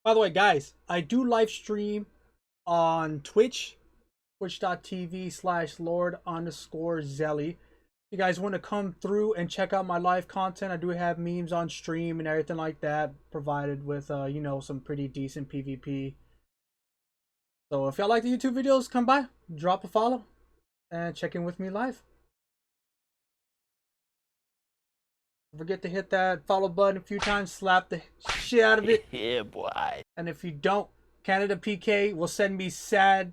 By the way, guys, I do live stream on Twitch, twitch.tv/Lord_Zelly. If you guys want to come through and check out my live content, I do have memes on stream and everything like that, provided with, you know, some pretty decent PvP. So if y'all like the YouTube videos, come by, drop a follow, and check in with me live. Don't forget to hit that follow button a few times, slap the shit out of it. Yeah, boy. And if you don't, Canada PK will send me sad,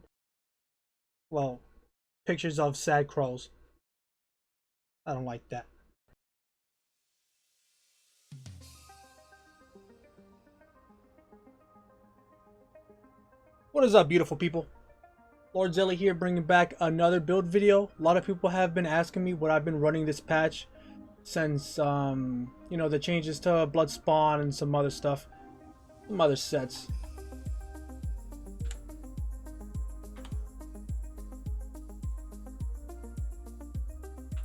well, pictures of sad crows. I don't like that. What is up, beautiful people? Lord Zelly here, bringing back another build video. A lot of people have been asking me what I've been running this patch since, you know, the changes to Blood Spawn and some other stuff, some other sets.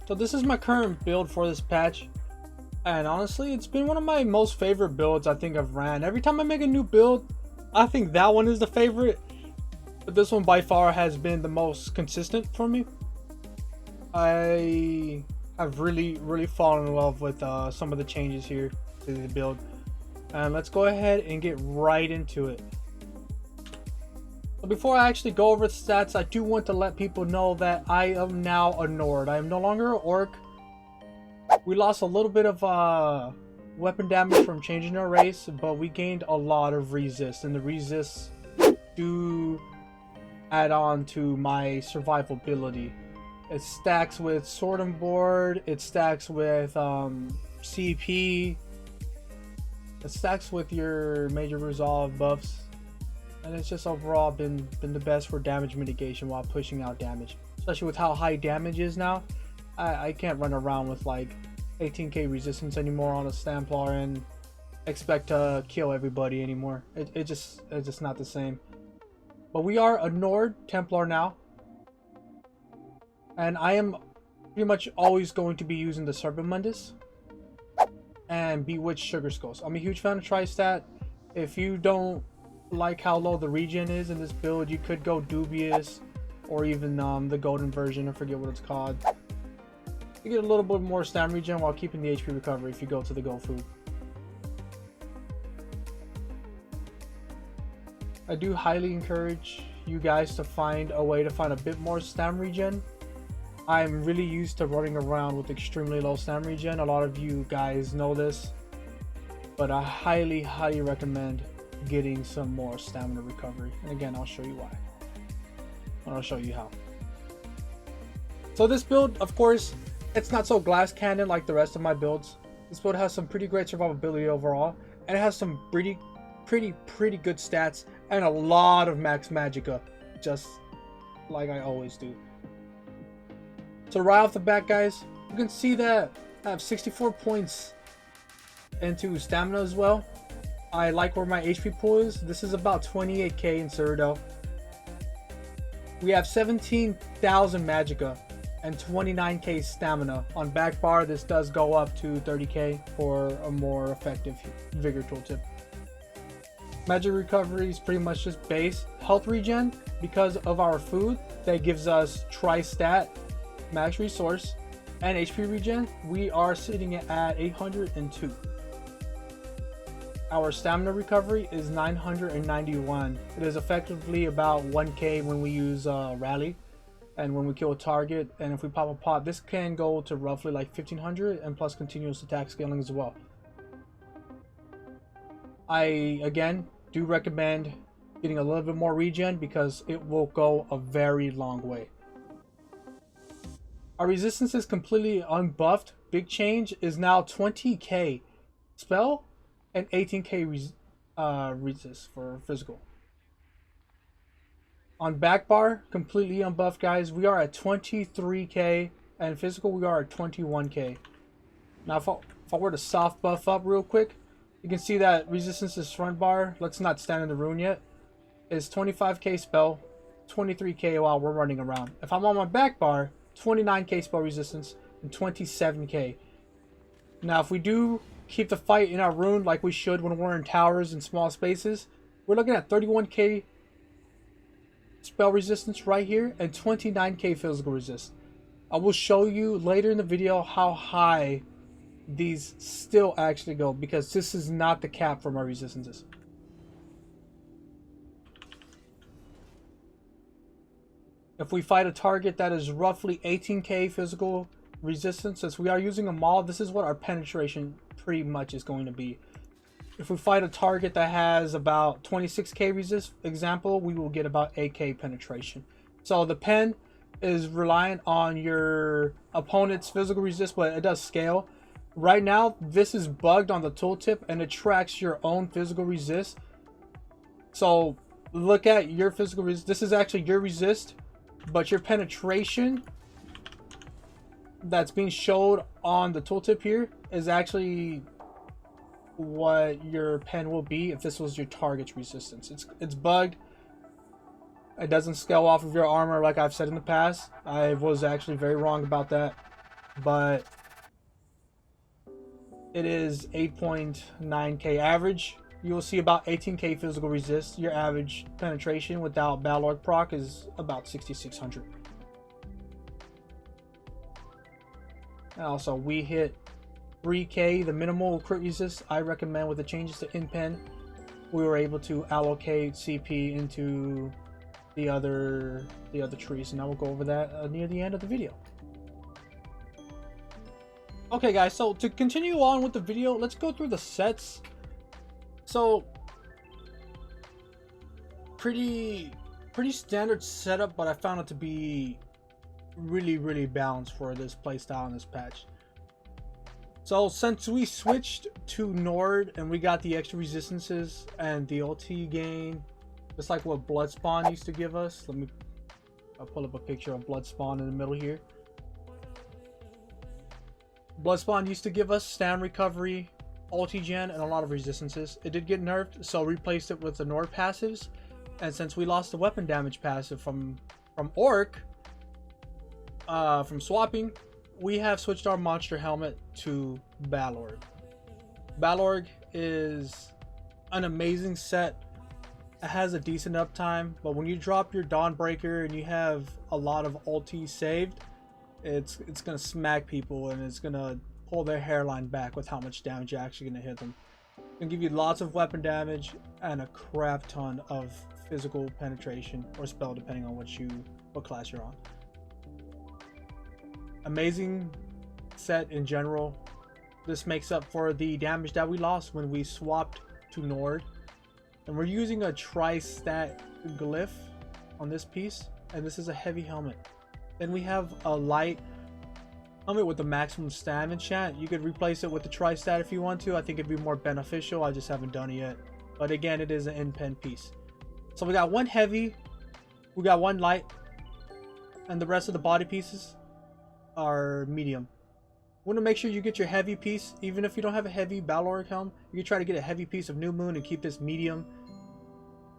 So this is my current build for this patch, and honestly, it's been one of my most favorite builds I think I've ran. Every time I make a new build, I think that one is the favorite, but this one by far has been the most consistent for me. I have really fallen in love with some of the changes here to the build, and let's go ahead and get right into it. So before I actually go over the stats, I do want to let people know that I am now a Nord. I am no longer an Orc. We lost a little bit of weapon damage from changing our race, but we gained a lot of resist, and the resists do add on to my survivability. It stacks with Sword and Board, it stacks with CP, it stacks with your major resolve buffs, and it's just overall been the best for damage mitigation while pushing out damage. Especially with how high damage is now, I can't run around with like 18k resistance anymore on a Stamplar and expect to kill everybody anymore. It's just not the same. But we are a Nord Templar now, and I am pretty much always going to be using the Serpamundus and Bewitched Sugar Skulls. I'm a huge fan of Tristat. If you don't like how low the regen is in this build, you could go Dubious or even the golden version, I forget what it's called. You get a little bit more stam regen while keeping the HP recovery if you go to the gold food. I do highly encourage you guys to find a way to find a bit more stam regen. I'm really used to running around with extremely low stam regen. A lot of you guys know this, but I highly recommend getting some more stamina recovery. And again, I'll show you why. And I'll show you how. So this build, of course, it's not so glass cannon like the rest of my builds. This build has some pretty great survivability overall, and it has some pretty good stats and a lot of max magicka, just like I always do. So right off the bat, guys, you can see that I have 64 points into stamina as well. I like where my HP pool is. This is about 28k in Cyrodiil. We have 17,000 magicka and 29k stamina. On Backbar, this does go up to 30k for a more effective vigor tooltip. Magic recovery is pretty much just base. Health regen, because of our food, that gives us Tristat, max resource, and HP regen, we are sitting at 802. Our stamina recovery is 991. It is effectively about 1k when we use rally and when we kill a target, and if we pop a pot, this can go to roughly like 1500 and plus continuous attack scaling as well. I again do recommend getting a little bit more regen because it will go a very long way. Our resistance is completely unbuffed. Big change is now 20k spell and 18k resist for physical. On Backbar, completely unbuffed, guys, we are at 23k, and physical we are at 21k. Now if I were to soft buff up real quick, you can see that resistance is front bar, let's not stand in the rune yet, is 25k spell, 23k while we're running around. If I'm on my Backbar, 29k spell resistance and 27k. Now if we do keep the fight in our rune like we should when we're in towers and small spaces, We're looking at 31k spell resistance right here and 29k physical resist. I will show you later in the video how high these still actually go, because this is not the cap for my resistances. If we fight a target that is roughly 18k physical resistance, since we are using a Maul, this is what our penetration pretty much is going to be. If we fight a target that has about 26k resist, example, we will get about 8k penetration. So the pen is reliant on your opponent's physical resist, but it does scale. Right now, this is bugged on the tooltip and it tracks your own physical resist. So look at your physical resist. This is actually your resist, but your penetration that's being showed on the tooltip here is actually what your pen will be if this was your target's resistance. It's bugged. It doesn't scale off of your armor like I've said in the past. I was actually very wrong about that, but it is 8.9k average. You will see about 18k physical resist. Your average penetration without Balorgh proc is about 6600. And also we hit 3k, the minimal crit resist I recommend with the changes to inpen. We were able to allocate CP into the other trees, and I will go over that near the end of the video. Okay guys, so to continue on with the video, let's go through the sets. So pretty standard setup, but I found it to be really balanced for this playstyle in this patch. So since we switched to Nord and we got the extra resistances and the ulti gain, just like what Bloodspawn used to give us. I'll pull up a picture of Bloodspawn in the middle here. Bloodspawn used to give us Stam Recovery, ulti gen, and a lot of resistances. It did get nerfed, so replaced it with the Nord passives. And since we lost the weapon damage passive from Orc, from swapping, we have switched our monster helmet to Balorgh. Balorgh is an amazing set. It has a decent uptime, but when you drop your Dawnbreaker and you have a lot of ulti saved, it's gonna smack people and it's gonna pull their hairline back with how much damage you're actually gonna hit them. It's gonna give you lots of weapon damage and a crap ton of physical penetration or spell, depending on what class you're on. Amazing set in general. This makes up for the damage that we lost when we swapped to Nord. And we're using a Tristat Glyph on this piece, and this is a heavy helmet. Then we have a light helmet with the maximum stam enchant. You could replace it with the Tristat if you want to. I think it'd be more beneficial. I just haven't done it yet. But again, it is an inpen piece. So we got one heavy, we got one light, and the rest of the body pieces are medium. Want to make sure you get your heavy piece. Even if you don't have a heavy Balorgh helm, you can try to get a heavy piece of New Moon and keep this medium,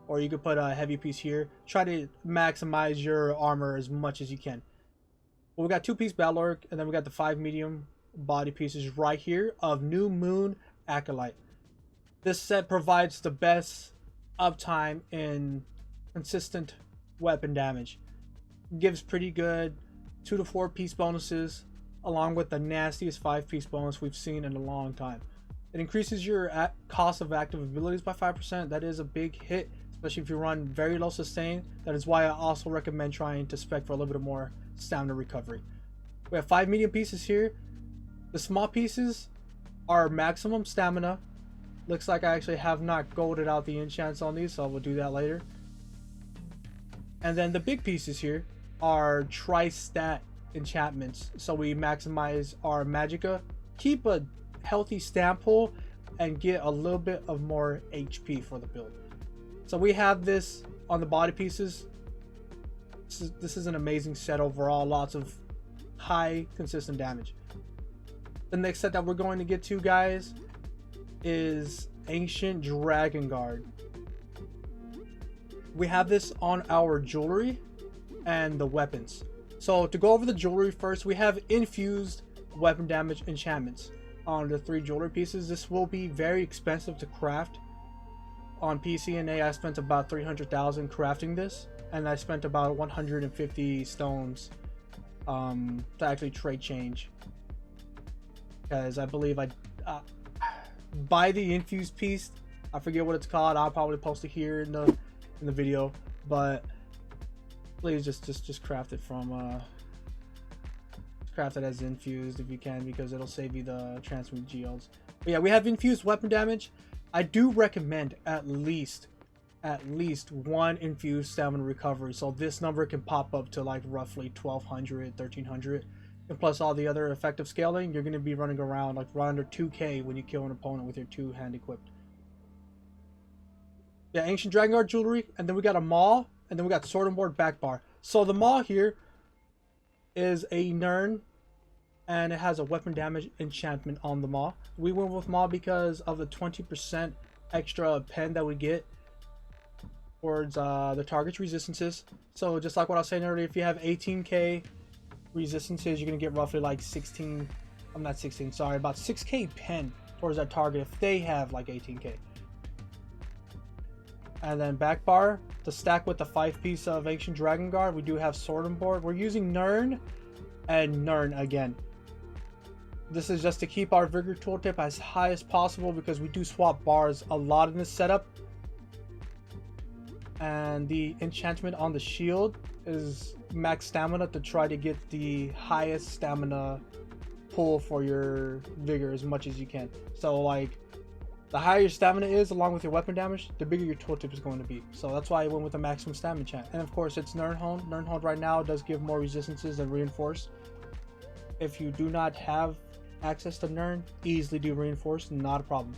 or you could put a heavy piece here. Try to maximize your armor as much as you can. Well, we got 2-piece Balorgh, and then we got the 5 medium body pieces right here of New Moon Acolyte. This set provides the best uptime in consistent weapon damage. Gives pretty good 2 to 4 piece bonuses, along with the nastiest 5-piece bonus we've seen in a long time. It increases your cost of active abilities by 5%. That is a big hit, especially if you run very low sustain. That is why I also recommend trying to spec for a little bit more stamina recovery. We have 5 medium pieces here. The small pieces are maximum stamina. Looks like I actually have not golded out the enchants on these, so we'll do that later. And then the big pieces here are Tristat enchantments, so we maximize our magicka, keep a healthy stamp pool, and get a little bit of more HP for the build. So we have this on the body pieces. This is an amazing set overall. Lots of high consistent damage. The next set that we're going to get to, guys, is Ancient Dragonguard. We have this on our jewelry and the weapons. So to go over the jewelry first, we have Infused Weapon Damage enchantments on the 3 jewelry pieces. This will be very expensive to craft. on PCNA, I spent about 300,000 crafting this, and I spent about 150 stones to actually trade change, because I believe I buy the infused piece. I forget what it's called. I'll probably post it here in the video, but please just craft it from craft it as infused if you can, because it'll save you the transmute geodes. But yeah, we have infused weapon damage. I do recommend at least one infused stamina recovery, so this number can pop up to like roughly 1200, 1300, and plus all the other effective scaling. You're going to be running around like right under 2k when you kill an opponent with your 2-hand equipped. Yeah, Ancient Dragonguard jewelry, and then we got a Maul, and then we got Sword and Board Backbar. So the Maul here is a Nirn, and it has a weapon damage enchantment on the Maul. We went with Maul because of the 20% extra pen that we get towards the target's resistances. So just like what I was saying earlier, if you have 18k resistances, you're gonna get roughly like 16. I'm not 16. Sorry, about 6k pen towards that target if they have like 18k. And then Backbar to stack with the 5-piece of Ancient Dragonguard. We do have Sword and Board. We're using Nirn and Nirn again. This is just to keep our Vigor tooltip as high as possible because we do swap bars a lot in this setup. And the enchantment on the shield is max stamina to try to get the highest stamina pull for your Vigor as much as you can. So like, the higher your stamina is, along with your weapon damage, the bigger your tooltip is going to be. So that's why I went with the maximum stamina enchant. And of course, it's Nirn Hold. Nirn Hold right now does give more resistances than Reinforce. If you do not have access to Nirn, easily do Reinforce, not a problem.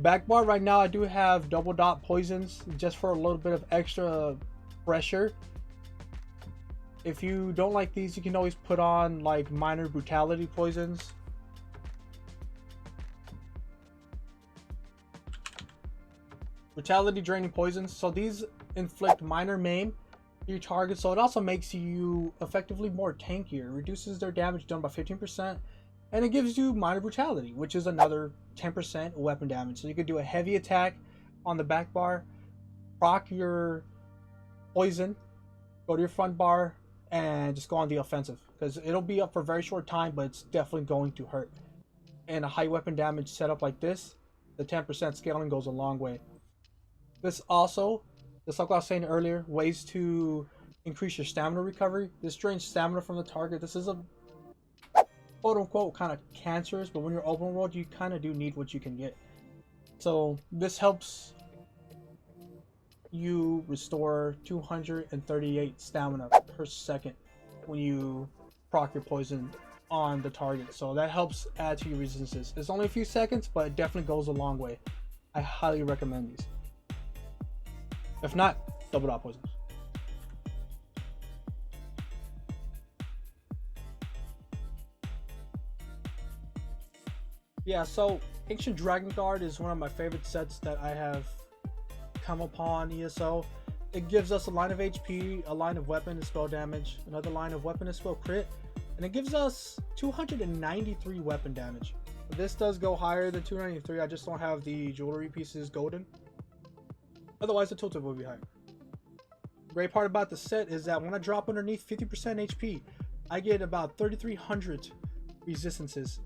Backbar right now, I do have double dot poisons just for a little bit of extra pressure. If you don't like these, you can always put on like minor brutality poisons. Brutality Draining Poisons. So these inflict minor maim to your target, so it also makes you effectively more tankier. It reduces their damage done by 15%, and it gives you minor brutality, which is another 10% weapon damage. So you could do a heavy attack on the back bar, proc your poison, go to your front bar, and just go on the offensive, because it'll be up for a very short time, but it's definitely going to hurt. In a high weapon damage setup like this, the 10% scaling goes a long way. This also, just like I was saying earlier, ways to increase your stamina recovery. This drains stamina from the target. This is a quote unquote kind of cancerous, but when you're open world, you kind of do need what you can get. So this helps you restore 238 stamina per second when you proc your poison on the target. So that helps add to your resistances. It's only a few seconds, but it definitely goes a long way. I highly recommend these. If not, double dot poisons. Yeah, so Ancient Dragonguard is one of my favorite sets that I have come upon ESO. It gives us a line of HP, a line of weapon and spell damage, another line of weapon and spell crit, and it gives us 293 weapon damage. This does go higher than 293, I just don't have the jewelry pieces golden. Otherwise, the tooltip will be higher. The great part about the set is that when I drop underneath 50% HP, I get about 3,300 resistances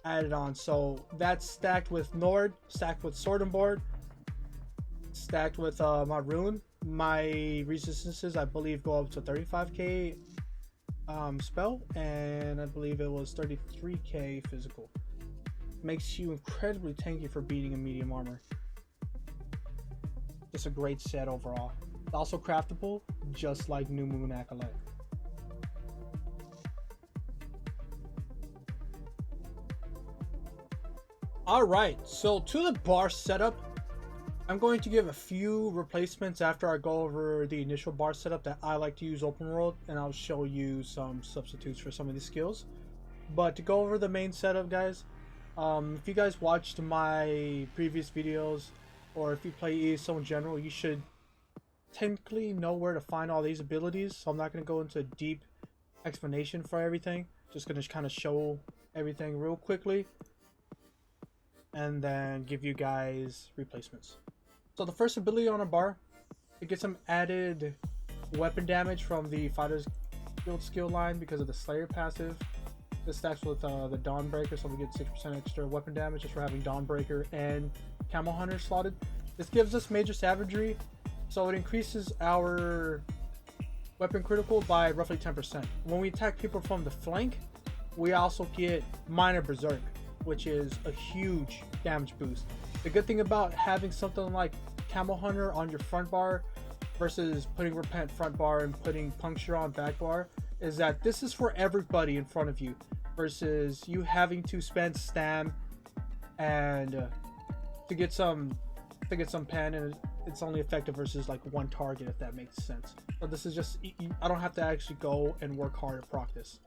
added on. So that's stacked with Nord, stacked with Sword and Board, stacked with my Rune. My resistances, I believe, go up to 35k spell, and I believe it was 33k physical. Makes you incredibly tanky for beating a medium armor. It's a great set overall. It's also craftable, just like new Moon Acolyte. Alright, so to the bar setup, I'm going to give a few replacements after I go over the initial bar setup that I like to use open world, and I'll show you some substitutes for some of these skills. But to go over the main setup, guys, if you guys watched my previous videos, or if you play ESO in general, you should technically know where to find all these abilities. So I'm not going to go into a deep explanation for everything. Just going to kind of show everything real quickly. and then give you guys replacements. So the first ability on our bar, it gets some added weapon damage from the Fighter's Guild skill line because of the Slayer passive. This stacks with the Dawnbreaker, so we get 6% extra weapon damage just for having Dawnbreaker and Camo Hunter slotted. This gives us major savagery, so it increases our weapon critical by roughly 10%. When we attack people from the flank, we also get minor berserk, which is a huge damage boost. The good thing about having something like Camo Hunter on your front bar versus putting Repent front bar and putting Puncture on back bar is that this is for everybody in front of you versus you having to spend Stam and to get some pen, and it's only effective versus like one target, if that makes sense. But this is just, I don't have to actually go and work hard to proc this.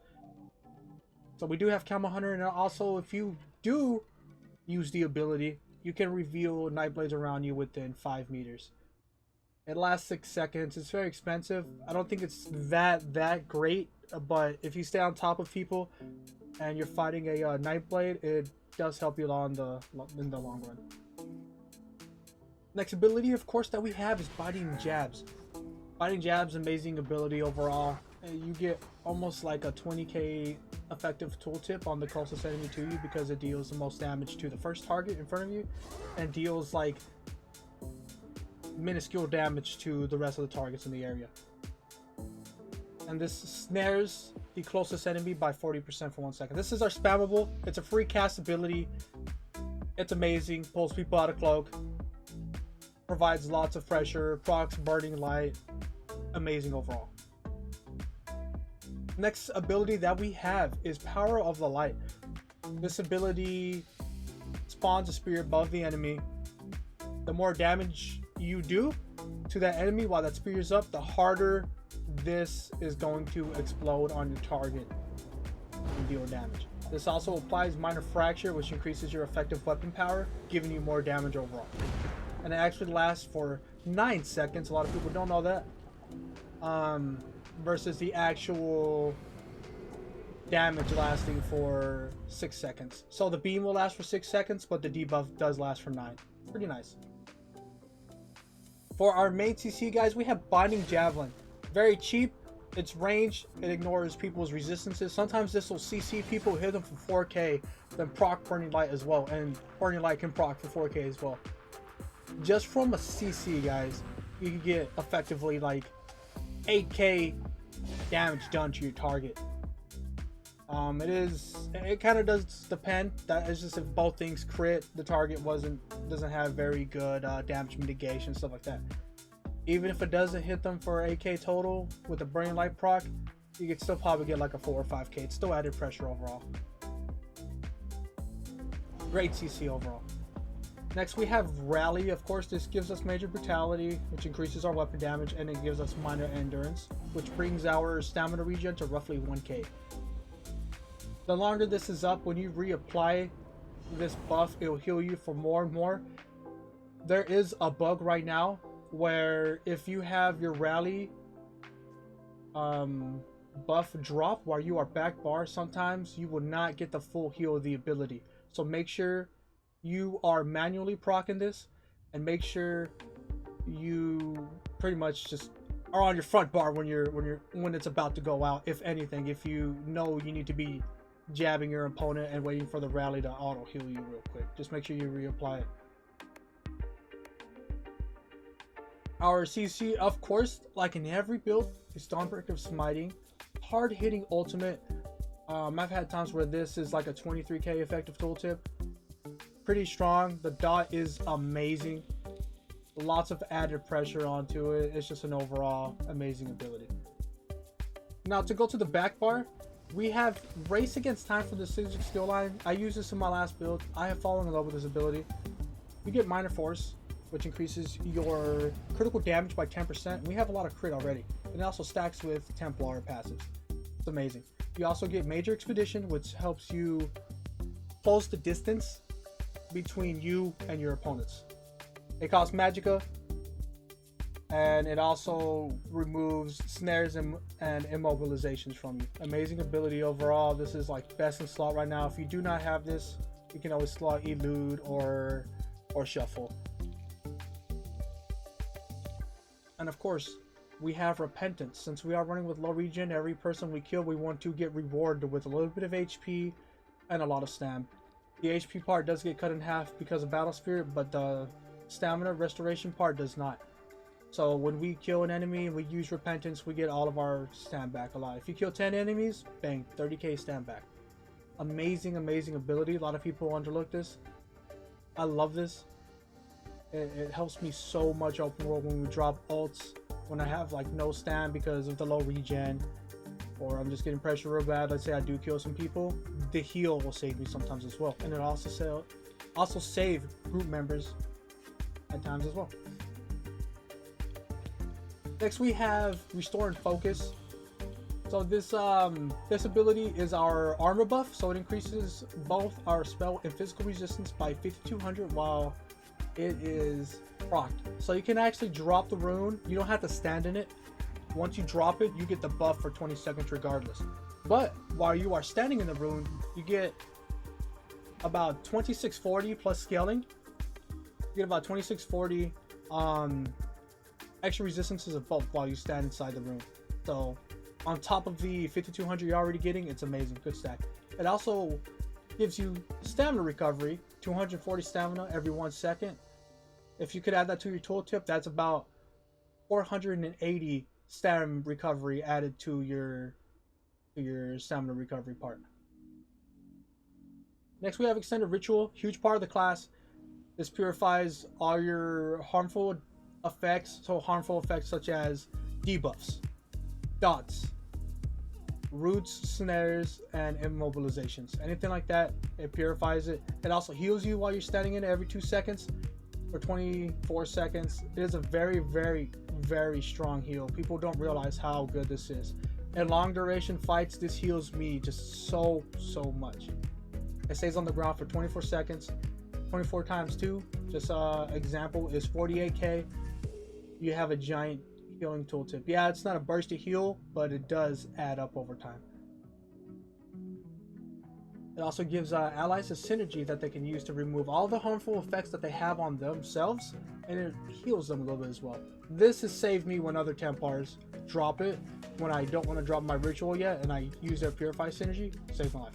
So we do have Camo Hunter, and also if you do use the ability, you can reveal Nightblades around you within 5 meters. It lasts 6 seconds. It's very expensive. I don't think it's that great, but if you stay on top of people and you're fighting a Nightblade, it does help you in the long run. Next ability, of course, that we have is Biting Jabs. Biting Jabs, amazing ability overall. You get almost like a 20k effective tooltip on the closest enemy to you because it deals the most damage to the first target in front of you and deals like minuscule damage to the rest of the targets in the area. And this snares the closest enemy by 40% for 1 second. This is our spammable. It's a free cast ability. It's amazing. Pulls people out of cloak. Provides lots of pressure. Procs Burning Light. Amazing overall. Next ability that we have is Power of the Light. This ability spawns a spear above the enemy. The more damage you do to that enemy while that spear is up, the harder this is going to explode on your target and deal damage. This also applies Minor Fracture, which increases your effective weapon power, giving you more damage overall. And it actually lasts for 9 seconds. A lot of people don't know that. Versus the actual damage lasting for 6 seconds. So the beam will last for 6 seconds, but the debuff does last for 9. Pretty nice. For our main CC, guys, we have Binding Javelin. Very cheap. It's ranged. It ignores people's resistances. Sometimes this will CC people, hit them for 4k, then proc Burning Light as well. And Burning Light can proc for 4k as well. Just from a CC, guys, you can get effectively like 8k damage done to your target. It kind of does depend. That is just if both things crit, the target doesn't have very good damage mitigation, stuff like that. Even if it doesn't hit them for 8k total with a Burning Light proc, you could still probably get like a 4 or 5k. It's still added pressure overall. Great CC overall. Next we have Rally. Of course, this gives us major brutality, which increases our weapon damage, and it gives us minor endurance, which brings our stamina regen to roughly 1k. The longer this is up, when you reapply this buff, it will heal you for more and more. There is a bug right now where if you have your Rally buff drop while you are back bar, sometimes you will not get the full heal of the ability. So make sure you are manually proccing this, and make sure you pretty much just are on your front bar when it's about to go out. If anything, if you know you need to be jabbing your opponent and waiting for the Rally to auto heal you real quick, just make sure you reapply it. Our CC, of course, like in every build, is Dawnbreaker of Smiting. Hard hitting ultimate. I've had times where this is like a 23k effective tooltip. Pretty strong. The dot is amazing. Lots of added pressure onto it. It's just an overall amazing ability. Now to go to the back bar, we have Race Against Time for the Sigil skill line. I used this in my last build. I have fallen in love with this ability. You get Minor Force, which increases your critical damage by 10%. We have a lot of crit already. And it also stacks with Templar passives. It's amazing. You also get Major Expedition, which helps you close the distance between you and your opponents. It costs Magicka, and it also removes snares and immobilizations from you. Amazing ability overall. This is like best in slot right now. If you do not have this, you can always slot elude or shuffle. And of course, we have repentance. Since we are running with low regen, every person we kill, we want to get rewarded with a little bit of HP and a lot of stam. The HP part does get cut in half because of battle spirit, but the stamina restoration part does not. So when we kill an enemy and we use repentance, we get all of our stam back a lot. If you kill 10 enemies, bang, 30k stam back. Amazing, amazing ability. A lot of people underlook this. I love this. It helps me so much open world when we drop ults, when I have like no stam because of the low regen, or I'm just getting pressure real bad. Let's say I do kill some people, the heal will save me sometimes as well, and it also save group members at times as well. Next we have Restore and Focus. So this ability is our armor buff, so it increases both our spell and physical resistance by 5200 while it is procced. So you can actually drop the rune. You don't have to stand in it. Once you drop it, you get the buff for 20 seconds regardless. But while you are standing in the rune, you get about 2640 plus scaling. You get about 2640 extra resistances of both while you stand inside the rune. So on top of the 5200 you're already getting, it's amazing. Good stack. It also gives you stamina recovery, 240 stamina every 1 second. If you could add that to your tooltip, that's about 480 stamina recovery added to your stamina recovery part. Next we have Extended Ritual, huge part of the class. This purifies all your harmful effects, so harmful effects such as debuffs, dots, roots, snares, and immobilizations. Anything like that, it purifies it. It also heals you while you're standing in it every 2 seconds for 24 seconds. It is a very, very, very strong heal. People don't realize how good this is. In long duration fights, this heals me just so much. It stays on the ground for 24 seconds. 24 times 2, just example, is 48k. You have a giant healing tooltip. Yeah, it's not a burst to heal, but it does add up over time. It also gives allies a synergy that they can use to remove all the harmful effects that they have on themselves, and it heals them a little bit as well. This has saved me when other Templars drop it, when I don't want to drop my ritual yet, and I use their Purify synergy, save my life.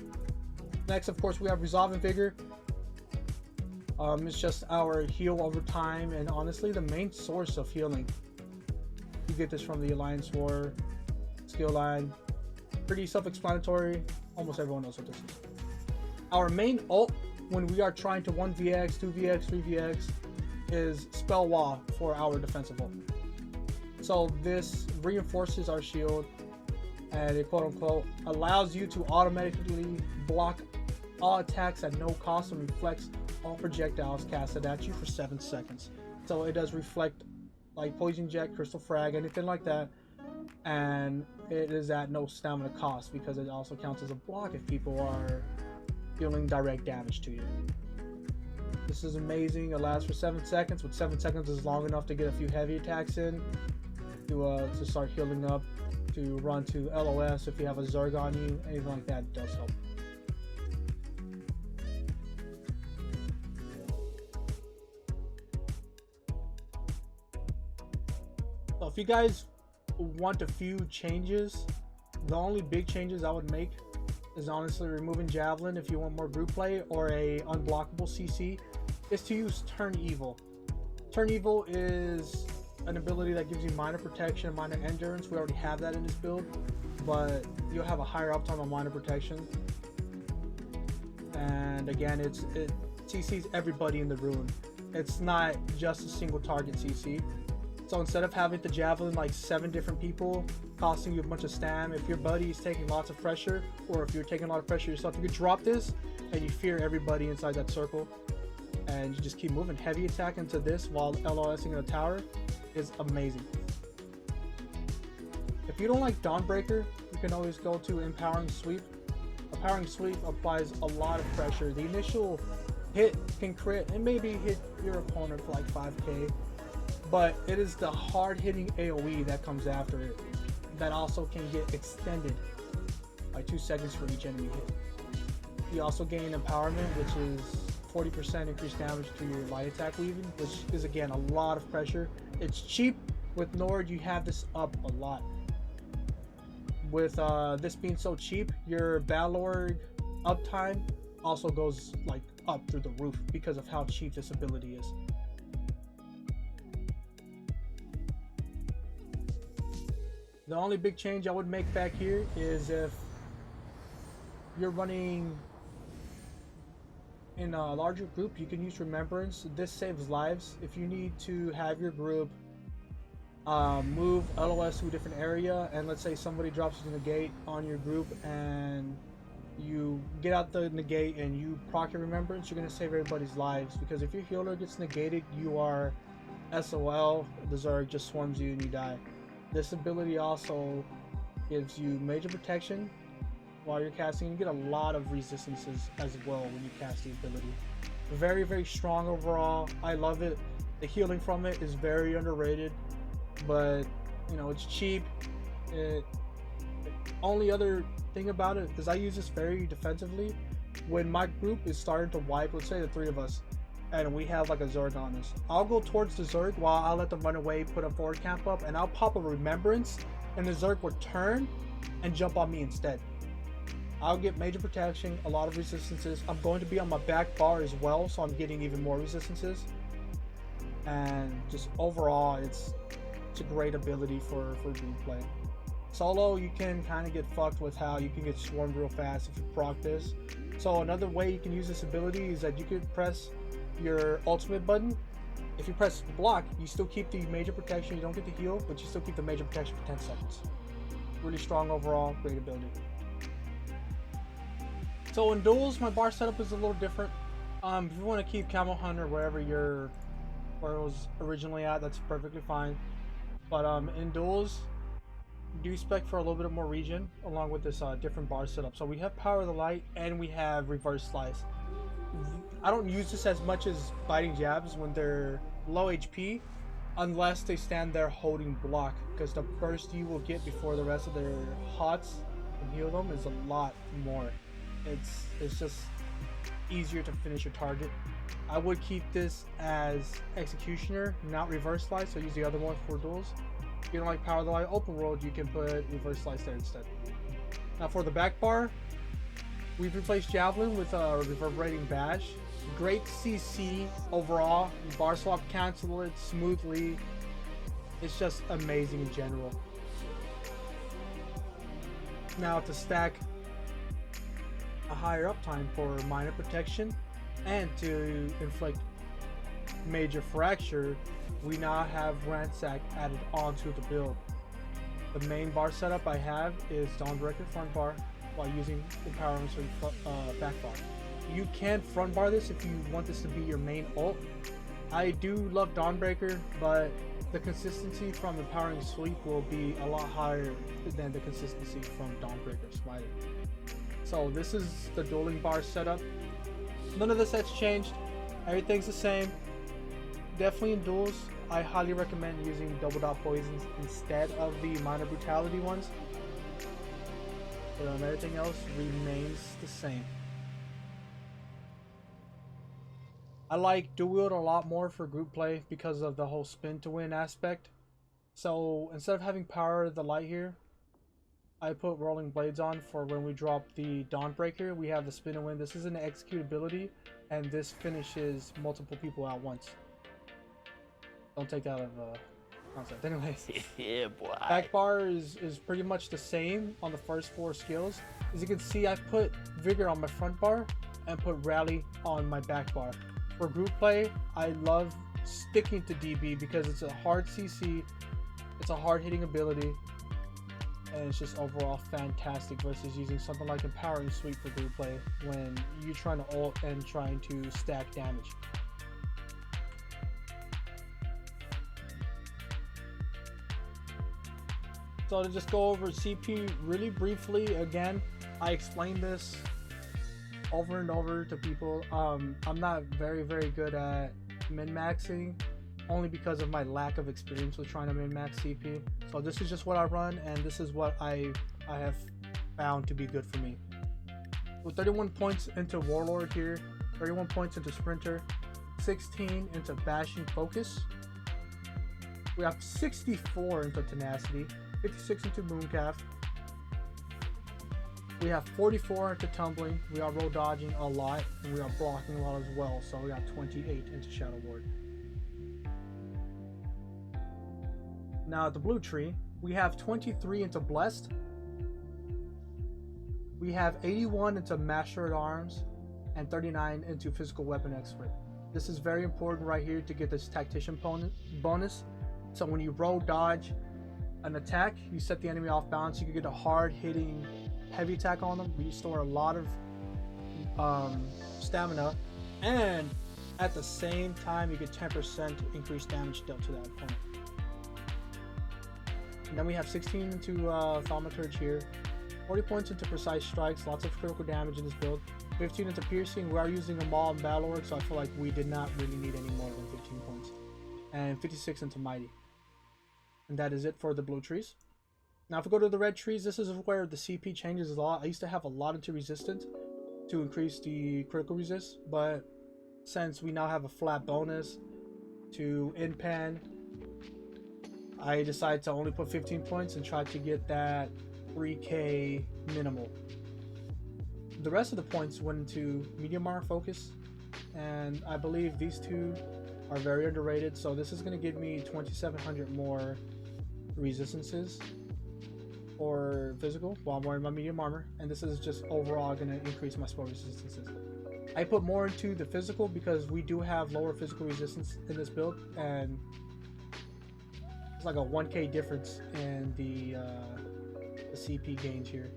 Next, of course, we have Resolve and Vigor. It's just our heal over time, and honestly, the main source of healing. You get this from the Alliance War skill line. Pretty self-explanatory. Almost everyone knows what this is. Our main ult when we are trying to 1vx, 2vx, 3vx is Spell Wall for our defensive ult. So this reinforces our shield, and it quote-unquote allows you to automatically block all attacks at no cost and reflects all projectiles casted at you for 7 seconds. So it does reflect like Poison Jet, Crystal Frag, anything like that, and it is at no stamina cost because it also counts as a block if people are dealing direct damage to you. This is amazing. It lasts for 7 seconds, with 7 seconds is long enough to get a few heavy attacks in, to start healing up, to run to LOS if you have a Zerg on you, anything like that does help. So if you guys want a few changes, the only big changes I would make is honestly removing Javelin if you want more group play, or a unblockable CC, is to use Turn Evil. Turn Evil is an ability that gives you minor protection and minor endurance. We already have that in this build, but you'll have a higher uptime on minor protection. And again, it CCs everybody in the room. It's not just a single target CC. So instead of having the Javelin like 7 different people costing you a bunch of stam, if your buddy is taking lots of pressure, or if you're taking a lot of pressure yourself, you could drop this and you fear everybody inside that circle, and you just keep moving. Heavy attack into this while LOSing in a tower is amazing. If you don't like Dawnbreaker, you can always go to Empowering Sweep. Empowering Sweep applies a lot of pressure. The initial hit can crit and maybe hit your opponent for like 5k, but it is the hard-hitting AoE that comes after it that also can get extended by 2 seconds for each enemy hit. You also gain empowerment, which is 40% increased damage to your light attack weaving, which is again a lot of pressure. It's cheap. With Nord, you have this up a lot. With this being so cheap, your Balorgh uptime also goes like up through the roof because of how cheap this ability is. The only big change I would make back here is if you're running in a larger group, you can use Remembrance. This saves lives. If you need to have your group move LOS to a different area, and let's say somebody drops a negate on your group and you get out the negate and you proc your Remembrance, you're going to save everybody's lives, because if your healer gets negated, you are SOL, the Zerg just swarms you and you die. This ability also gives you major protection while you're casting. You get a lot of resistances as well when you cast the ability. Very, very strong overall. I love it. The healing from it is very underrated, but you know, it's cheap. Only other thing about it is I use this very defensively. When my group is starting to wipe, let's say the 3 of us, and we have like a Zerg on us, I'll go towards the Zerg while I'll let them run away, put a forward camp up, and I'll pop a Remembrance, and the Zerg will turn and jump on me instead. I'll get major protection, a lot of resistances. I'm going to be on my back bar as well, so I'm getting even more resistances. And just overall, it's a great ability for group play. Solo, you can kind of get fucked with how you can get swarmed real fast if you proc this. So another way you can use this ability is that you could press your ultimate button. If you press block, you still keep the major protection. You don't get the heal, but you still keep the major protection for 10 seconds. Really strong overall, great ability. So in Duels, my bar setup is a little different. If you want to keep Camel Hunter where it was originally at, that's perfectly fine. But in Duels, do spec for a little bit more regen along with this different bar setup. So we have Power of the Light and we have Reverse Slice. I don't use this as much as Biting Jabs when they're low HP, unless they stand there holding block, because the burst you will get before the rest of their hots and heal them is a lot more. It's just easier to finish your target. I would keep this as Executioner, not Reverse Slice, so use the other one for Duels. If you don't like Power of the Light Open World, you can put Reverse Slice there instead. Now for the back bar, we've replaced Javelin with a Reverberating Bash. Great CC overall. You bar swap, cancel it smoothly. It's just amazing in general. Now to stack a higher uptime for minor protection and to inflict major fracture, we now have Ransack added onto the build. The main bar setup I have is Dawnbreaker front bar while using empowerments for back bar. You can front bar this if you want this to be your main ult. I do love Dawnbreaker, but the consistency from Empowering Sweep will be a lot higher than the consistency from Dawnbreaker Smiter. So this is the dueling bar setup. None of this has changed. Everything's the same. Definitely in duels, I highly recommend using double dot poisons instead of the minor brutality ones. But everything else remains the same. I like dual wield a lot more for group play because of the whole spin to win aspect. So instead of having Power of the Light here, I put Rolling Blades on for when we drop the Dawnbreaker. We have the spin to win. This is an execute ability, and this finishes multiple people at once. Don't take that out of concept. Anyways, yeah, boy. Backbar is pretty much the same on the first 4 skills. As you can see, I put Vigor on my front bar and put Rally on my back bar. For group play, I love sticking to DB because it's a hard CC, it's a hard hitting ability, and it's just overall fantastic versus using something like Empowering Sweep for group play when you're trying to ult and trying to stack damage. So to just go over CP really briefly again, I explained this over and over to people. I'm not very good at min-maxing, only because of my lack of experience with trying to min-max CP. So this is just what I run, and this is what I have found to be good for me. With 31 points into Warlord here, 31 points into Sprinter, 16 into Bashing Focus. We have 64 into Tenacity, 56 into Mooncalf. We have 44 into Tumbling. We are roll dodging a lot, and we are blocking a lot as well. So we got 28 into Shadow Ward. Now at the blue tree, we have 23 into Blessed. We have 81 into Master at Arms and 39 into Physical Weapon Expert. This is very important right here to get this Tactician bonus. So when you roll dodge an attack, you set the enemy off balance. You can get a hard hitting heavy attack on them, restore a lot of stamina, and at the same time you get 10% increased damage dealt to that opponent. And then we have 16 into Thaumaturge here, 40 points into Precise Strikes, lots of critical damage in this build, 15 into Piercing. We are using a Maul and Balorgh, so I feel like we did not really need any more than 15 points, and 56 into Mighty. And that is it for the blue trees. Now if we go to the red trees, this is where the CP changes a lot. I used to have a lot into Resistance to increase the critical resist, but since we now have a flat bonus to inpen, I decided to only put 15 points and try to get that 3k minimal. The rest of the points went into Medium Armor Focus, and I believe these two are very underrated, so this is going to give me 2700 more resistances or physical while I'm wearing my medium armor, and this is just overall going to increase my spell resistances. I put more into the physical because we do have lower physical resistance in this build, and it's like a 1k difference in the CP gains here.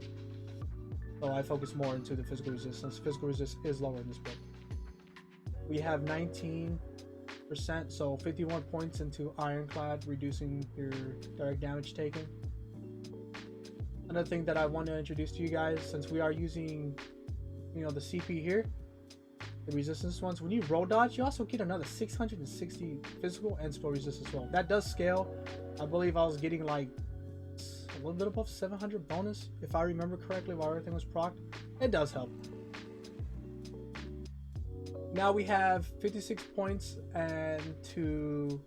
So I focus more into the physical resistance. Physical resist is lower in this build. We have 19%, so 51 points into Ironclad, reducing your direct damage taken. Another thing that I want to introduce to you guys, since we are using, you know, the CP here, the resistance ones, when you roll dodge, you also get another 660 physical and spell resistance as well. That does scale. I believe I was getting like a little bit above 700 bonus, if I remember correctly, while everything was procced. It does help. Now we have 56 points and to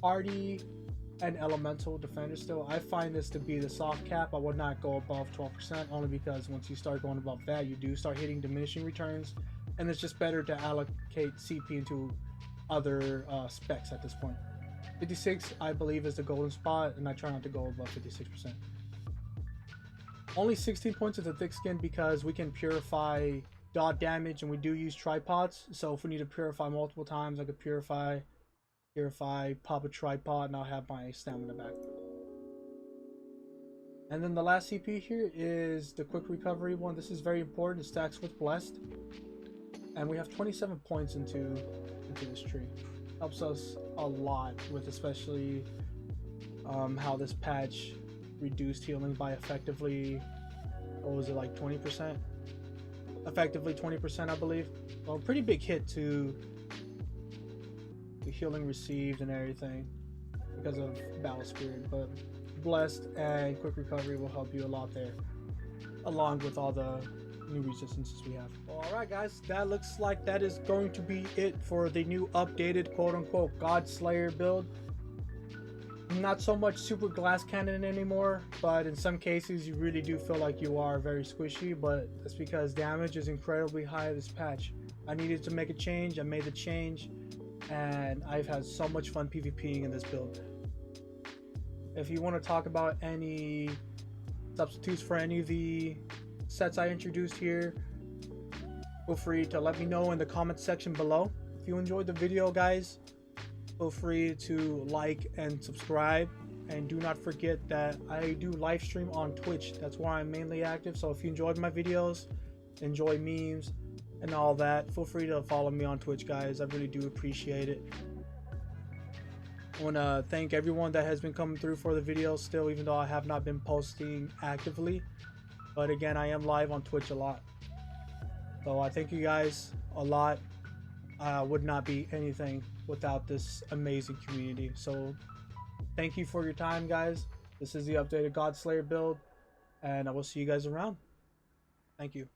Hardy and Elemental Defender still. I find this to be the soft cap. I would not go above 12%, only because once you start going above that, you do start hitting diminishing returns, and it's just better to allocate CP into other specs at this point. 56 I believe is the golden spot, and I try not to go above 56%. Only 16 points of the thick skin because we can purify dot damage, and we do use tripods, so if we need to purify multiple times, I could purify, pop a tripod, and I'll have my stamina back. And then the last CP here is the quick recovery one. This is very important. It stacks with Blessed, and we have 27 points into this tree. Helps us a lot with especially how this patch reduced healing by effectively, what was it, like 20%? Effectively 20%, I believe. Well, pretty big hit to the healing received and everything because of Battle Spirit, but Blessed and quick recovery will help you a lot there, along with all the new resistances we have. Alright guys, that looks like that is going to be it for the new updated quote-unquote GODSLAYER build. Not so much super glass cannon anymore, but in some cases you really do feel like you are very squishy, but that's because damage is incredibly high this patch. I needed to make a change, I made the change, and I've had so much fun PvPing in this build. If you want to talk about any substitutes for any of the sets I introduced here, feel free to let me know in the comment section below. If you enjoyed the video, guys, feel free to like and subscribe, and do not forget that I do live stream on Twitch. That's where I'm mainly active, so if you enjoyed my videos, enjoy memes and all that, feel free to follow me on Twitch, guys. I really do appreciate it. I want to thank everyone that has been coming through for the videos still, even though I have not been posting actively, but again, I am live on Twitch a lot, so I thank you guys a lot. Would not be anything without this amazing community, so thank you for your time, guys. This is the updated GODSLAYER build, and I will see you guys around. Thank you.